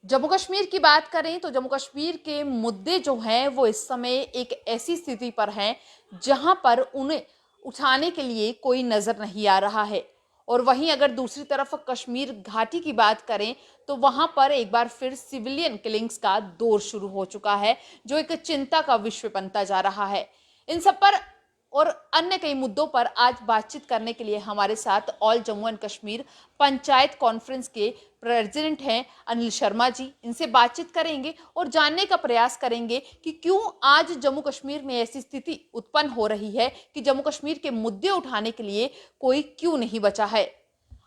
जम्मू कश्मीर की बात करें तो जम्मू कश्मीर के मुद्दे जो हैं वो इस समय एक ऐसी स्थिति पर हैं जहां पर उन्हें उठाने के लिए कोई नजर नहीं आ रहा है। और वहीं अगर दूसरी तरफ कश्मीर घाटी की बात करें तो वहां पर एक बार फिर सिविलियन किलिंग्स का दौर शुरू हो चुका है, जो एक चिंता का विषय बनता जा रहा है। इन सब पर और अन्य कई मुद्दों पर आज बातचीत करने के लिए हमारे साथ all Jammu and Kashmir panchayat conference के प्रेसिडेंट हैं अनिल शर्मा जी। इनसे बातचीत करेंगे और जानने का प्रयास करेंगे कि क्यों आज जम्मू कश्मीर में ऐसी स्थिति उत्पन्न हो रही है कि जम्मू कश्मीर के मुद्दे उठाने के लिए कोई क्यों नहीं बचा है।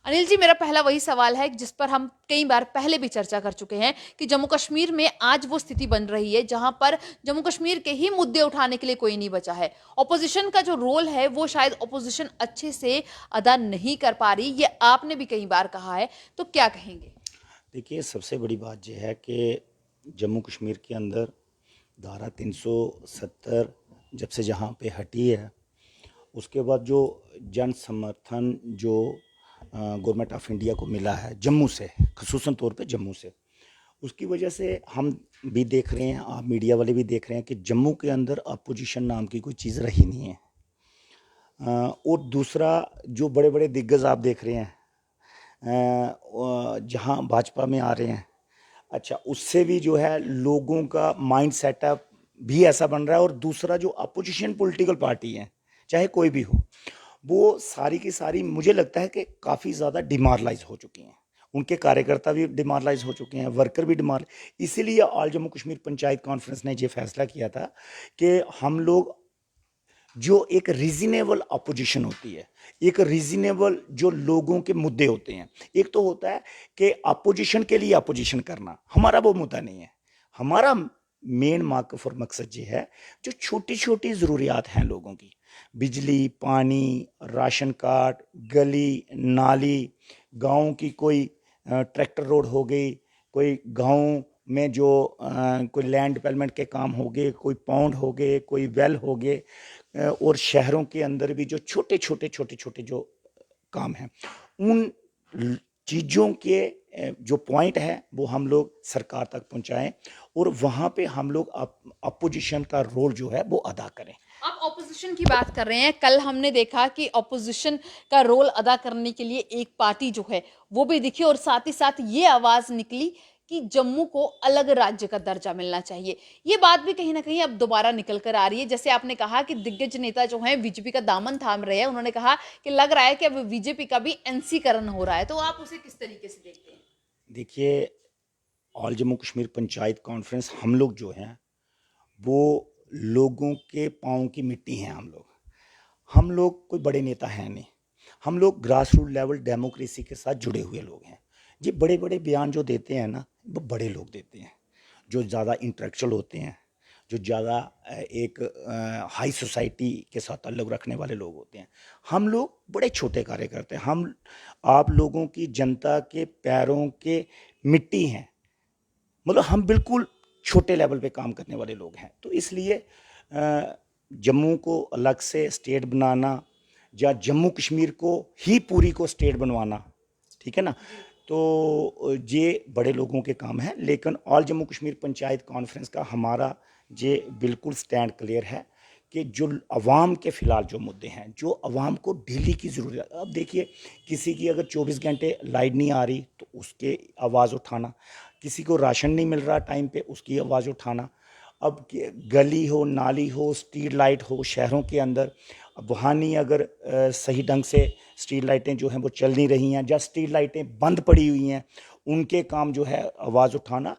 अनिल जी, मेरा पहला वही सवाल है जिस पर हम कई बार पहले भी चर्चा कर चुके हैं कि जम्मू कश्मीर में आज वो स्थिति बन रही है जहां पर जम्मू कश्मीर के ही मुद्दे उठाने के लिए कोई नहीं बचा है। ऑपोजिशन का जो रोल है वो शायद ऑपोजिशन अच्छे से अदा नहीं कर पा रही, ये आपने भी कई बार कहा है, तो क्या कहेंगे? देखिए, सबसे बड़ी बात यह है कि जम्मू कश्मीर के अंदर धारा 370 जब से जहाँ पे हटी है, उसके बाद जो जन समर्थन जो गवर्नमेंट ऑफ इंडिया को मिला है जम्मू से, खसूसन तौर पे जम्मू से, उसकी वजह से हम भी देख रहे हैं, आप मीडिया वाले भी देख रहे हैं कि जम्मू के अंदर अपोजिशन नाम की कोई चीज़ रही नहीं है। और दूसरा, जो बड़े बड़े दिग्गज आप देख रहे हैं जहाँ भाजपा में आ रहे हैं, अच्छा, उससे भी जो है लोगों का माइंड सेटअप भी ऐसा बन रहा है। और दूसरा, जो अपोजिशन पॉलिटिकल पार्टी है, चाहे कोई भी हो, वो सारी की सारी मुझे लगता है कि काफ़ी ज़्यादा डिमोरलाइज हो चुकी हैं। उनके कार्यकर्ता भी डिमोरलाइज हो चुके हैं, वर्कर भी डिमोर इसीलिए ऑल जम्मू कश्मीर पंचायत कॉन्फ्रेंस ने ये फैसला किया था कि हम लोग जो एक रीजनेबल अपोजिशन होती है, एक रीजनेबल जो लोगों के मुद्दे होते हैं, एक तो होता है कि अपोजिशन के लिए अपोजिशन करना, हमारा वो मुद्दा नहीं है। हमारा मेन मकसद और मकसद ये है, जो छोटी छोटी ज़रूरियात हैं लोगों की, बिजली, पानी, राशन कार्ड, गली नाली, गाँव की कोई ट्रैक्टर रोड हो गई, कोई गाँव में जो कोई लैंड डेवलपमेंट के काम हो गए, कोई पौंड हो गए, कोई वेल हो गए, और शहरों के अंदर भी जो छोटे छोटे जो काम हैं, उन चीज़ों के जो पॉइंट है वो हम लोग सरकार तक पहुंचाएं और वहाँ पे हम लोग अपोजिशन का रोल जो है वो अदा करें। आप ऑपोजिशन की बात कर रहे हैं, कल हमने देखा कि ऑपोजिशन का रोल अदा करने के लिए एक पार्टी जो है वो भी दिखी और साथ ही साथ ये आवाज निकली कि जम्मू को अलग राज्य का दर्जा मिलना चाहिए। ये बात भी कहीं ना कहीं अब दोबारा निकल कर आ रही है। जैसे आपने कहा कि दिग्गज नेता जो हैं बीजेपी का दामन थाम रहे हैं, उन्होंने कहा कि लग रहा है कि अब बीजेपी का भी एनसीकरण हो रहा है, तो आप उसे किस तरीके से देखते हैं? देखिए, ऑल जम्मू कश्मीर पंचायत कॉन्फ्रेंस हम लोग जो हैं वो लोगों के पाँव की मिट्टी हैं। हम लोग कोई बड़े नेता हैं नहीं, हम लोग ग्रास रूट लेवल डेमोक्रेसी के साथ जुड़े हुए लोग हैं। ये बड़े बड़े बयान जो देते हैं ना, वो बड़े लोग देते हैं, जो ज़्यादा इंटेलेक्चुअल होते हैं, जो ज़्यादा एक हाई सोसाइटी के साथ ताल्लुक़ रखने वाले लोग होते हैं। हम लोग बड़े छोटे कार्य करते हैं, हम आप लोगों की जनता के पैरों के मिट्टी हैं, मतलब हम बिल्कुल छोटे लेवल पे काम करने वाले लोग हैं। तो इसलिए जम्मू को अलग से स्टेट बनाना या जम्मू कश्मीर को ही पूरी को स्टेट बनवाना, ठीक है ना, तो ये बड़े लोगों के काम है। लेकिन ऑल जम्मू कश्मीर पंचायत कॉन्फ्रेंस का हमारा ये बिल्कुल स्टैंड क्लियर है कि जो अवाम के फ़िलहाल जो मुद्दे हैं, जो अवाम को डेली की ज़रूरत है, अब देखिए, किसी की अगर 24 घंटे लाइट नहीं आ रही तो उसके आवाज़ उठाना, किसी को राशन नहीं मिल रहा टाइम पे, उसकी आवाज़ उठाना, अब गली हो, नाली हो, स्ट्रीट लाइट हो शहरों के अंदर, अब वहाँ नहीं, अगर सही ढंग से स्ट्रीट लाइटें जो हैं वो चल नहीं रही हैं, या स्ट्रीट लाइटें बंद पड़ी हुई हैं, उनके काम जो है आवाज़ उठाना।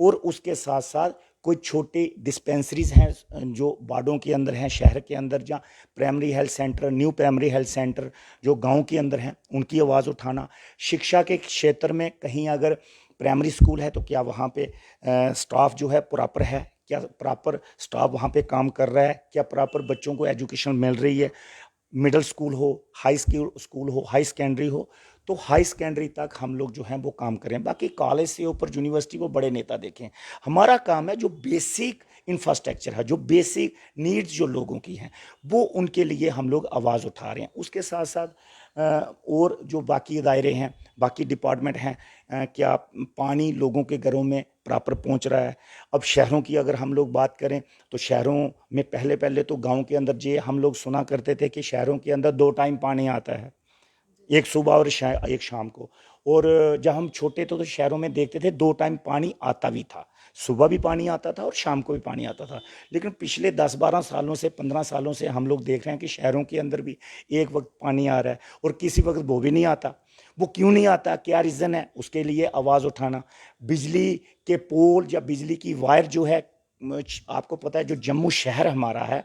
और उसके साथ साथ कोई छोटी डिस्पेंसरीज हैं जो वार्डों के अंदर हैं, शहर के अंदर, जहाँ primary health centre, new primary health centre जो गांव के अंदर हैं, उनकी आवाज़ उठाना। शिक्षा के क्षेत्र में कहीं अगर प्राइमरी स्कूल है तो क्या वहाँ पे स्टाफ जो है प्रॉपर है, क्या प्रॉपर स्टाफ वहाँ पे काम कर रहा है, क्या प्रॉपर बच्चों को एजुकेशन मिल रही है, मिडिल स्कूल हो, हाई स्कूल हो, हाई सेकेंडरी हो, तो हाई सेकेंडरी तक हम लोग जो हैं वो काम करें। बाकी कॉलेज से ऊपर यूनिवर्सिटी वो बड़े नेता देखें, हमारा काम है जो बेसिक इंफ्रास्ट्रक्चर है, जो बेसिक नीड्स जो लोगों की हैं, वो उनके लिए हम लोग आवाज़ उठा रहे हैं। उसके साथ साथ और जो बाकी दायरे हैं, बाकी डिपार्टमेंट हैं, क्या पानी लोगों के घरों में प्रॉपर पहुंच रहा है। अब शहरों की अगर हम लोग बात करें तो शहरों में पहले पहले तो गांव के अंदर जे हम लोग सुना करते थे कि शहरों के अंदर 2 टाइम पानी आता है, एक सुबह और एक शाम को। और जब हम छोटे थे तो शहरों में देखते थे 2 टाइम पानी आता भी था, सुबह भी पानी आता था और शाम को भी पानी आता था। लेकिन पिछले 10-12 सालों से 15 सालों से हम लोग देख रहे हैं कि शहरों के अंदर भी एक वक्त पानी आ रहा है और किसी वक्त वो भी नहीं आता। वो क्यों नहीं आता, क्या रीज़न है, उसके लिए आवाज़ उठाना। बिजली के पोल या बिजली की वायर जो है, आपको पता है जो जम्मू शहर हमारा है,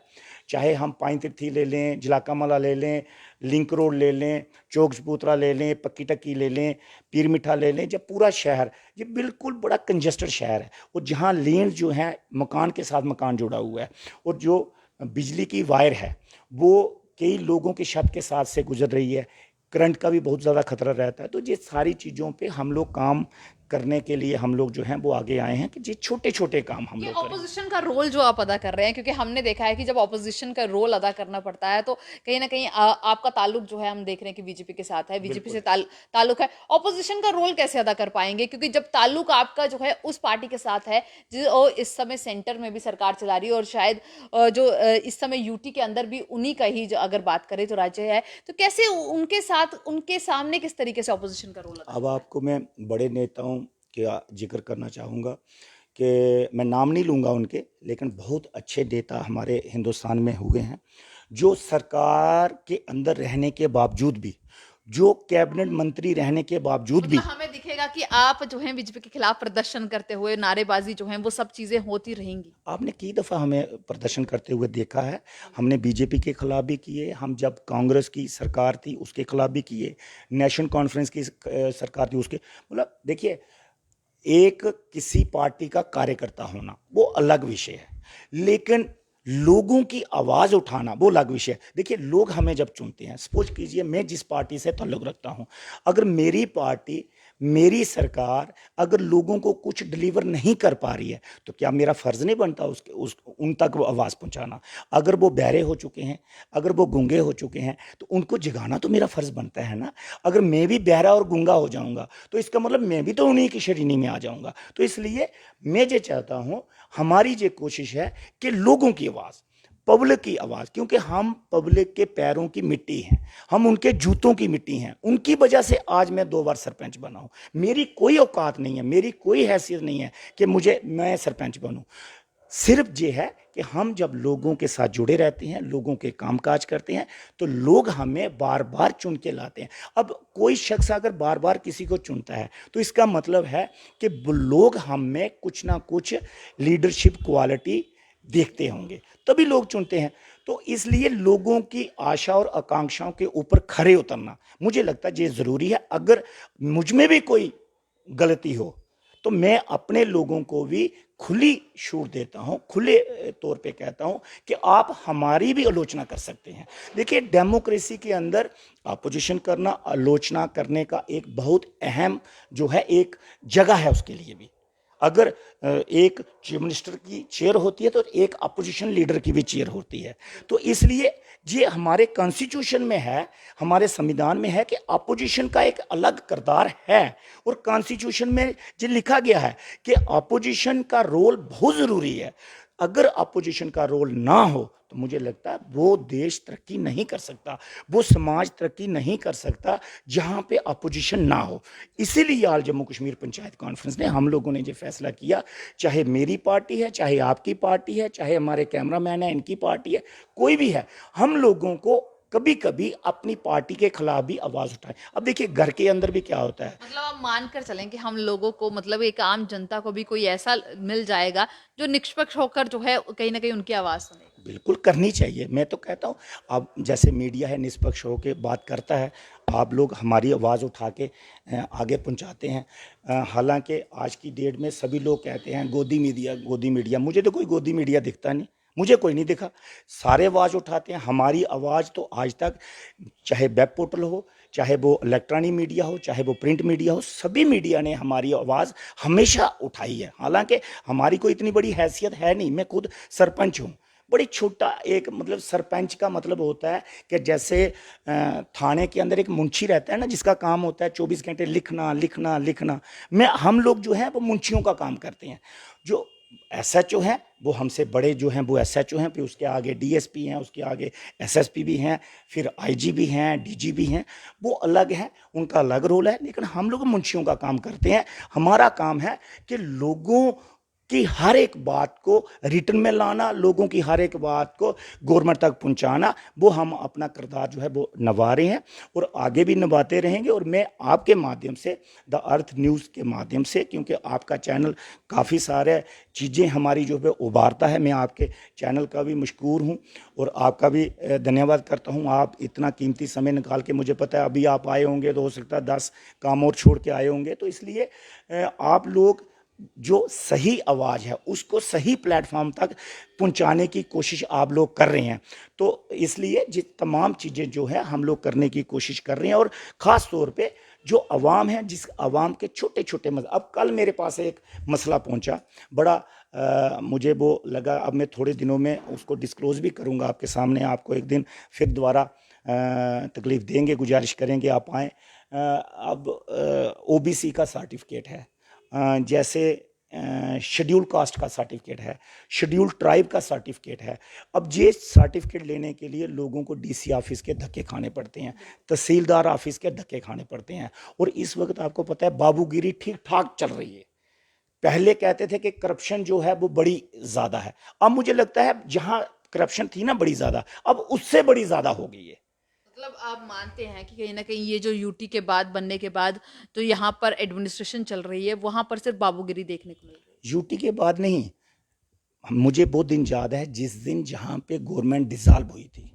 चाहे हम पाइन तिर्थी ले लें, जलाकामला ले लें, लिंक रोड ले लें, चौक चबूतरा ले लें, पक्की टक्की ले लें, पीर मिठा ले लें, जब पूरा शहर ये बिल्कुल बड़ा कंजस्टेड शहर है और जहाँ लेन जो है मकान के साथ मकान जुड़ा हुआ है और जो बिजली की वायर है वो कई लोगों की छत के साथ से गुजर रही है, करंट का भी बहुत ज़्यादा खतरा रहता है। तो ये सारी चीज़ों पे हम लोग काम करने के लिए हम लोग जो हैं वो आगे आए हैं कि ये छोटे छोटे काम हम ये लोग करें। ऑपोजिशन का रोल जो आप अदा कर रहे हैं, क्योंकि हमने देखा है कि जब ऑपोजिशन का रोल अदा करना पड़ता है तो कहीं ना कहीं आपका ताल्लुक जो है हम देख रहे हैं कि बीजेपी के साथ है, बीजेपी से ताल्लुक है। ऑपोजिशन का रोल कैसे अदा कर पाएंगे, क्योंकि जब ताल्लुक आपका जो है उस पार्टी के साथ है जो इस समय सेंटर में भी सरकार चला रही है और शायद जो इस समय यूटी के अंदर भी उन्हीं का ही जो अगर बात करें तो राज्य है, तो कैसे उनके साथ उनके सामने किस तरीके से ऑपोजिशन का रोल अदा? अब आपको मैं बड़े नेताओं का जिक्र करना चाहूँगा कि मैं नाम नहीं लूँगा उनके, लेकिन बहुत अच्छे नेता हमारे हिंदुस्तान में हुए हैं जो सरकार के अंदर रहने के बावजूद भी, जो कैबिनेट मंत्री रहने के बावजूद भी, मतलब हमें दिखेगा कि आप जो है बीजेपी के खिलाफ प्रदर्शन करते हुए, नारेबाजी जो है वो सब चीजें होती रहेंगी। आपने कई दफ़ा हमें प्रदर्शन करते हुए देखा है। हमने बीजेपी के खिलाफ भी किए, हम जब कांग्रेस की सरकार थी उसके खिलाफ भी किए, नेशनल कॉन्फ्रेंस की सरकार थी उसके, मतलब देखिए एक किसी पार्टी का कार्यकर्ता होना वो अलग विषय है, लेकिन लोगों की आवाज़ उठाना वो अलग विषय है। देखिए लोग हमें जब चुनते हैं, सपोज कीजिए मैं जिस पार्टी से ताल्लुक़ रखता हूं, अगर मेरी पार्टी, मेरी सरकार अगर लोगों को कुछ डिलीवर नहीं कर पा रही है तो क्या मेरा फ़र्ज़ नहीं बनता उन तक वो आवाज़ पहुंचाना। अगर वो बहरे हो चुके हैं, अगर वो गूंगे हो चुके हैं तो उनको जगाना तो मेरा फ़र्ज़ बनता है ना। अगर मैं भी बहरा और गूंगा हो जाऊंगा तो इसका मतलब मैं भी तो उन्हीं की श्रेणी में आ जाऊंगा। तो इसलिए मैं ये चाहता हूं, हमारी ये कोशिश है कि लोगों की आवाज़, पब्लिक की आवाज़, क्योंकि हम पब्लिक के पैरों की मिट्टी हैं, हम उनके जूतों की मिट्टी हैं, उनकी वजह से आज मैं 2 बार सरपंच बना हूं। मेरी कोई औकात नहीं है, मेरी कोई हैसियत नहीं है कि मैं सरपंच बनूं। सिर्फ ये है कि हम जब लोगों के साथ जुड़े रहते हैं, लोगों के कामकाज करते हैं तो लोग हमें बार बार चुन के लाते हैं। अब कोई शख्स अगर बार बार किसी को चुनता है तो इसका मतलब है कि लोग हम में कुछ ना कुछ लीडरशिप क्वालिटी देखते होंगे, तभी लोग चुनते हैं। तो इसलिए लोगों की आशा और आकांक्षाओं के ऊपर खरे उतरना मुझे लगता है ये ज़रूरी है। अगर मुझ में भी कोई गलती हो तो मैं अपने लोगों को भी खुली छूट देता हूं, खुले तौर पे कहता हूं कि आप हमारी भी आलोचना कर सकते हैं। देखिए डेमोक्रेसी के अंदर अपोजिशन करना, आलोचना करने का एक बहुत अहम जो है एक जगह है उसके लिए भी। अगर एक चीफ मिनिस्टर की चेयर होती है तो एक अपोजिशन लीडर की भी चेयर होती है। तो इसलिए ये हमारे कॉन्स्टिट्यूशन में है, हमारे संविधान में है कि अपोजिशन का एक अलग किरदार है और कॉन्स्टिट्यूशन में ये लिखा गया है कि अपोजिशन का रोल बहुत ज़रूरी है। अगर अपोजिशन का रोल ना हो तो मुझे लगता है वो देश तरक्की नहीं कर सकता, वो समाज तरक्की नहीं कर सकता जहाँ पे अपोजिशन ना हो। इसीलिए आज जम्मू कश्मीर पंचायत कॉन्फ्रेंस ने हम लोगों ने ये फैसला किया, चाहे मेरी पार्टी है, चाहे आपकी पार्टी है, चाहे हमारे कैमरामैन है इनकी पार्टी है, कोई भी है, हम लोगों को कभी कभी अपनी पार्टी के खिलाफ भी आवाज़ उठाएं। अब देखिए घर के अंदर भी क्या होता है, मतलब आप मानकर चलें कि हम लोगों को, मतलब एक आम जनता को भी कोई ऐसा मिल जाएगा जो निष्पक्ष होकर जो है कहीं ना कहीं उनकी आवाज़ सुने। बिल्कुल करनी चाहिए। मैं तो कहता हूँ अब जैसे मीडिया है निष्पक्ष होकर बात करता है, आप लोग हमारी आवाज़ उठा के आगे पहुँचाते हैं। हालांकि आज की डेट में सभी लोग कहते हैं गोदी मीडिया, गोदी मीडिया, मुझे तो कोई गोदी मीडिया दिखता नहीं, मुझे कोई नहीं दिखा। सारे आवाज़ उठाते हैं, हमारी आवाज़ तो आज तक चाहे वेब पोर्टल हो, चाहे वो इलेक्ट्रॉनिक मीडिया हो, चाहे वो प्रिंट मीडिया हो, सभी मीडिया ने हमारी आवाज़ हमेशा उठाई है। हालांकि हमारी कोई इतनी बड़ी हैसियत है नहीं, मैं खुद सरपंच हूँ, बड़ी छोटा एक मतलब सरपंच का मतलब होता है कि जैसे थाने के अंदर एक मुंशी रहता है ना, जिसका काम होता है 24 घंटे लिखना लिखना लिखना। हम लोग जो है वो मुंशियों का काम करते हैं। जो एसएचओ हैं वो हमसे बड़े जो हैं वो एसएचओ हैं, फिर उसके आगे डीएसपी हैं, उसके आगे एसएसपी भी हैं, फिर आईजी भी हैं, डीजी भी हैं, वो अलग हैं, उनका अलग रोल है। लेकिन हम लोग मुंशियों का काम करते हैं। हमारा काम है कि लोगों की हर एक बात को रिटर्न में लाना, लोगों की हर एक बात को गवर्नमेंट तक पहुंचाना। वो हम अपना किरदार जो है वो निभा रहे हैं और आगे भी निभाते रहेंगे। और मैं आपके माध्यम से, द अर्थ न्यूज़ के माध्यम से, क्योंकि आपका चैनल काफ़ी सारे चीज़ें हमारी जो है उभारता है, मैं आपके चैनल का भी मशकूर हूँ और आपका भी धन्यवाद करता हूँ। आप इतना कीमती समय निकाल के, मुझे पता है अभी आप आए होंगे तो हो सकता है 10 काम और छोड़ के आए होंगे, तो इसलिए आप लोग जो सही आवाज़ है उसको सही प्लेटफॉर्म तक पहुंचाने की कोशिश आप लोग कर रहे हैं। तो इसलिए ये तमाम चीज़ें जो है हम लोग करने की कोशिश कर रहे हैं। और ख़ास तौर पे जो आवाम है, जिस आवाम के छोटे छोटे अब कल मेरे पास एक मसला पहुंचा, बड़ा मुझे वो लगा, अब मैं थोड़े दिनों में उसको डिस्क्लोज भी करूंगा आपके सामने। आपको एक दिन फिर दोबारा तकलीफ़ देंगे, गुजारिश करेंगे आप आएँ। अब ओबीसी का सर्टिफिकेट है, जैसे शेड्यूल कास्ट का सर्टिफिकेट है, शेड्यूल ट्राइब का सर्टिफिकेट है। अब ये सर्टिफिकेट लेने के लिए लोगों को डीसी ऑफिस के धक्के खाने पड़ते हैं, तहसीलदार ऑफिस के धक्के खाने पड़ते हैं। और इस वक्त आपको पता है बाबूगिरी ठीक ठाक चल रही है। पहले कहते थे कि करप्शन जो है वो बड़ी ज़्यादा है, अब मुझे लगता है जहाँ करप्शन थी ना बड़ी ज़्यादा, अब उससे बड़ी ज़्यादा हो गई है। मतलब आप मानते हैं कि कहीं ना कहीं ये जो यूटी के बाद बनने के बाद तो यहाँ पर एडमिनिस्ट्रेशन चल रही है, वहां पर सिर्फ बाबूगिरी देखने को मिल रही है। यूटी के बाद नहीं, मुझे वो दिन याद है जिस दिन जहां पे गवर्नमेंट डिसॉल्व हुई थी,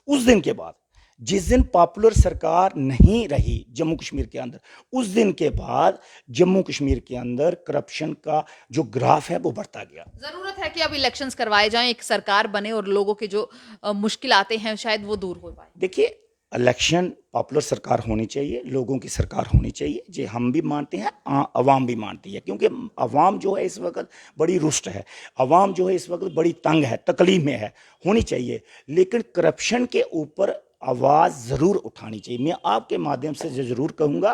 उस दिन के बाद, जिस दिन पॉपुलर सरकार नहीं रही जम्मू कश्मीर के अंदर, उस दिन के बाद जम्मू कश्मीर के अंदर करप्शन का जो ग्राफ है वो बढ़ता गया। जरूरत है कि अब इलेक्शंस करवाए जाएं, एक सरकार बने और लोगों के जो मुश्किल आते हैं शायद वो दूर हो पाए। देखिए, इलेक्शन पॉपुलर सरकार होनी चाहिए, लोगों की सरकार होनी चाहिए, ये हम भी मानते हैं, अवाम भी मानती है। क्योंकि अवाम जो है इस वक्त बड़ी रुष्ट है, अवाम जो है इस वक्त बड़ी तंग है, तकलीफ में है, होनी चाहिए। लेकिन करप्शन के ऊपर आवाज़ ज़रूर उठानी चाहिए। मैं आपके माध्यम से ज़रूर कहूँगा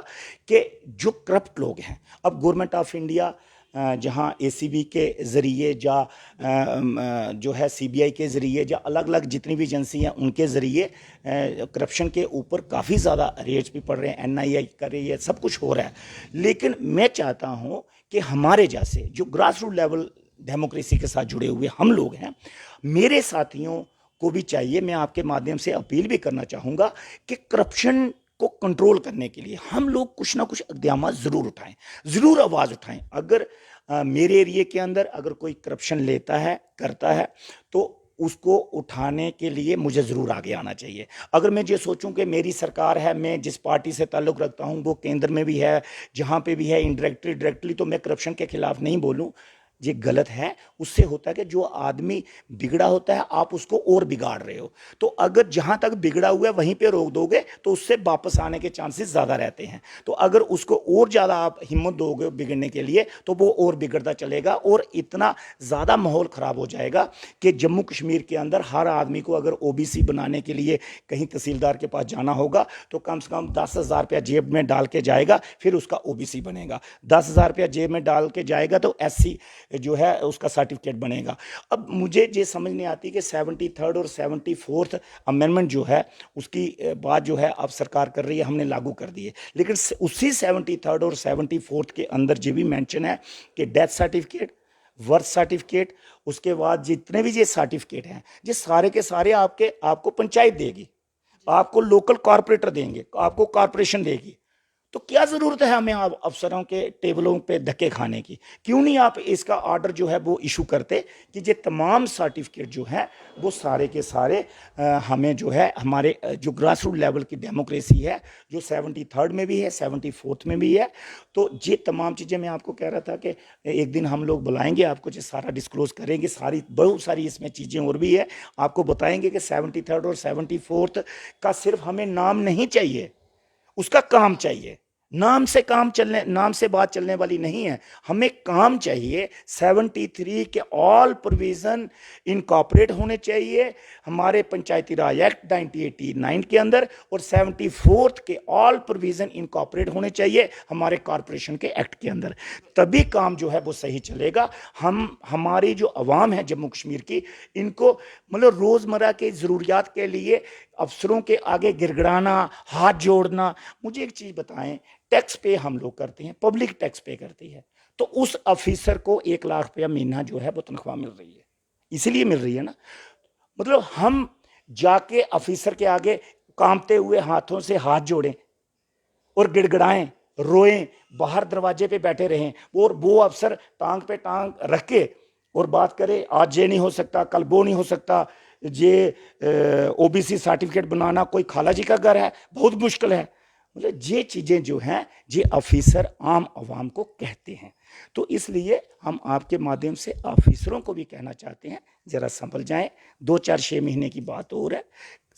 कि जो करप्ट लोग हैं, अब गवर्नमेंट ऑफ इंडिया जहाँ एसीबी के ज़रिए या जो है सीबीआई के ज़रिए या अलग अलग जितनी भी एजेंसी हैं उनके ज़रिए करप्शन के ऊपर काफ़ी ज़्यादा रेट्स भी पड़ रहे हैं, एनआईए कर रही है, सब कुछ हो रहा है। लेकिन मैं चाहता हूँ कि हमारे जैसे जो ग्रास रूट लेवल डेमोक्रेसी के साथ जुड़े हुए हम लोग हैं, मेरे साथियों को भी चाहिए, मैं आपके माध्यम से अपील भी करना चाहूँगा कि करप्शन को कंट्रोल करने के लिए हम लोग कुछ ना कुछ इक़दाम ज़रूर उठाएं, ज़रूर आवाज़ उठाएं। अगर मेरे एरिए के अंदर अगर कोई करप्शन लेता है, करता है, तो उसको उठाने के लिए मुझे ज़रूर आगे आना चाहिए। अगर मैं ये सोचूं कि मेरी सरकार है, मैं जिस पार्टी से ताल्लुक़ रखता हूं वो केंद्र में भी है, जहां पे भी है इनडायरेक्टली डायरेक्टली, तो मैं करप्शन के खिलाफ नहीं बोलूं, ये गलत है। उससे होता है कि जो आदमी बिगड़ा होता है आप उसको और बिगाड़ रहे हो। तो अगर जहां तक बिगड़ा हुआ है वहीं पे रोक दोगे तो उससे वापस आने के चांसेस ज़्यादा रहते हैं। तो अगर उसको और ज़्यादा आप हिम्मत दोगे बिगड़ने के लिए तो वो और बिगड़ता चलेगा और इतना ज़्यादा माहौल ख़राब हो जाएगा कि जम्मू कश्मीर के अंदर हर आदमी को अगर ओबीसी बनाने के लिए कहीं तहसीलदार के पास जाना होगा तो कम से कम 10,000 रुपया जेब में डाल के जाएगा, फिर उसका ओबीसी बनेगा। 10,000 रुपया जेब में डाल के जाएगा तो एससी जो है उसका सर्टिफिकेट बनेगा। अब मुझे ये समझ नहीं आती कि 73rd और 74th अमेंडमेंट जो है उसकी बात जो है अब सरकार कर रही है, हमने लागू कर दी है, लेकिन उसी 73rd और 74th के अंदर ये भी मेंशन है कि डेथ सर्टिफिकेट, बर्थ सर्टिफिकेट, उसके बाद जितने भी ये सर्टिफिकेट हैं ये सारे के सारे आपको पंचायत देगी, आपको लोकल कॉरपोरेटर देंगे, आपको कॉरपोरेशन देगी। तो क्या ज़रूरत है हमें आप अफसरों के टेबलों पे धक्के खाने की? क्यों नहीं आप इसका ऑर्डर जो है वो इशू करते कि ये तमाम सर्टिफिकेट जो हैं वो सारे के सारे हमें जो है हमारे जो ग्रास रूट लेवल की डेमोक्रेसी है, जो 73rd में भी है, 74th में भी है, तो ये तमाम चीज़ें मैं आपको कह रहा था कि एक दिन हम लोग बुलाएंगे आपको, जो सारा डिस्क्लोज करेंगे, सारी बहुत सारी इसमें चीज़ें और भी है, आपको बताएंगे कि 73rd और 74th का सिर्फ हमें नाम नहीं चाहिए, उसका काम चाहिए। नाम से बात चलने वाली नहीं है। हमें काम चाहिए। 73 के ऑल प्रोविजन इनकॉर्पोरेट होने चाहिए हमारे पंचायती राज एक्ट 1989 के अंदर, और 74 के ऑल प्रोविजन इनकॉर्पोरेट होने चाहिए हमारे कॉरपोरेशन के एक्ट के अंदर। तभी काम जो है वो सही चलेगा। हमारी जो अवाम है जम्मू कश्मीर की, इनको मतलब रोजमर्रा के जरूरियात के लिए अफसरों के आगे गिड़गिड़ाना, हाथ जोड़ना। मुझे एक चीज बताएं, टैक्स पे हम लोग करते हैं, पब्लिक टैक्स पे करती है, तो उस ऑफिसर को 1 लाख रुपया महीना जो है वो तनख्वाह मिल रही है, इसलिए मिल रही है ना। मतलब हम जाके ऑफिसर के आगे कांपते हुए हाथों से हाथ जोड़ें और गिड़गिड़ाएं, रोएं, बाहर दरवाजे पे बैठे रहें, और वो अफसर टांग पे टांग रख के और बात करे, आज ये नहीं हो सकता, कल वो नहीं हो सकता, ये ओबीसी सर्टिफिकेट बनाना कोई खाला जी का घर है, बहुत मुश्किल है। मतलब ये चीज़ें जो हैं ये ऑफिसर आम आवाम को कहते हैं। तो इसलिए हम आपके माध्यम से ऑफिसरों को भी कहना चाहते हैं, ज़रा संभल जाएं। 2-4-6 महीने की बात और है,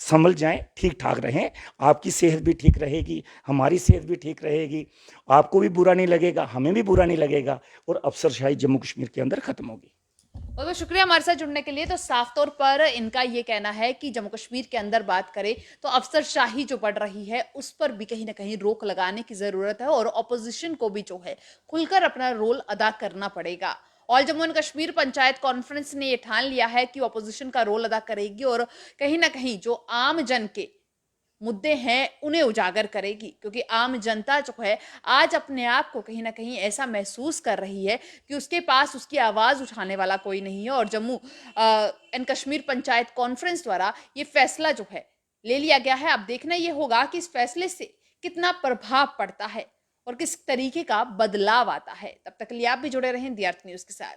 संभल जाएं, ठीक ठाक रहें। आपकी सेहत भी ठीक रहेगी, हमारी सेहत भी ठीक रहेगी, आपको भी बुरा नहीं लगेगा, हमें भी बुरा नहीं लगेगा, और अफसरशाही जम्मू कश्मीर के अंदर ख़त्म होगी। बहुत बहुत शुक्रिया हमारे साथ जुड़ने के लिए। तो साफ तौर पर इनका ये कहना है कि जम्मू कश्मीर के अंदर बात करें तो अफसरशाही जो बढ़ रही है उस पर भी कहीं ना कहीं रोक लगाने की जरूरत है, और ऑपोजिशन को भी जो है खुलकर अपना रोल अदा करना पड़ेगा। All Jammu and Kashmir panchayat conference ने ये ठान लिया है कि ऑपोजिशन का रोल अदा करेगी और कहीं ना कहीं जो आम जन के मुद्दे हैं उन्हें उजागर करेगी, क्योंकि आम जनता जो है आज अपने आप को कहीं ना कहीं ऐसा महसूस कर रही है कि उसके पास उसकी आवाज उठाने वाला कोई नहीं है। और जम्मू एंड कश्मीर पंचायत कॉन्फ्रेंस द्वारा ये फैसला जो है ले लिया गया है। अब देखना ये होगा कि इस फैसले से कितना प्रभाव पड़ता है और किस तरीके का बदलाव आता है। तब तक के लिए आप भी जुड़े रहें दी अर्थ न्यूज के साथ।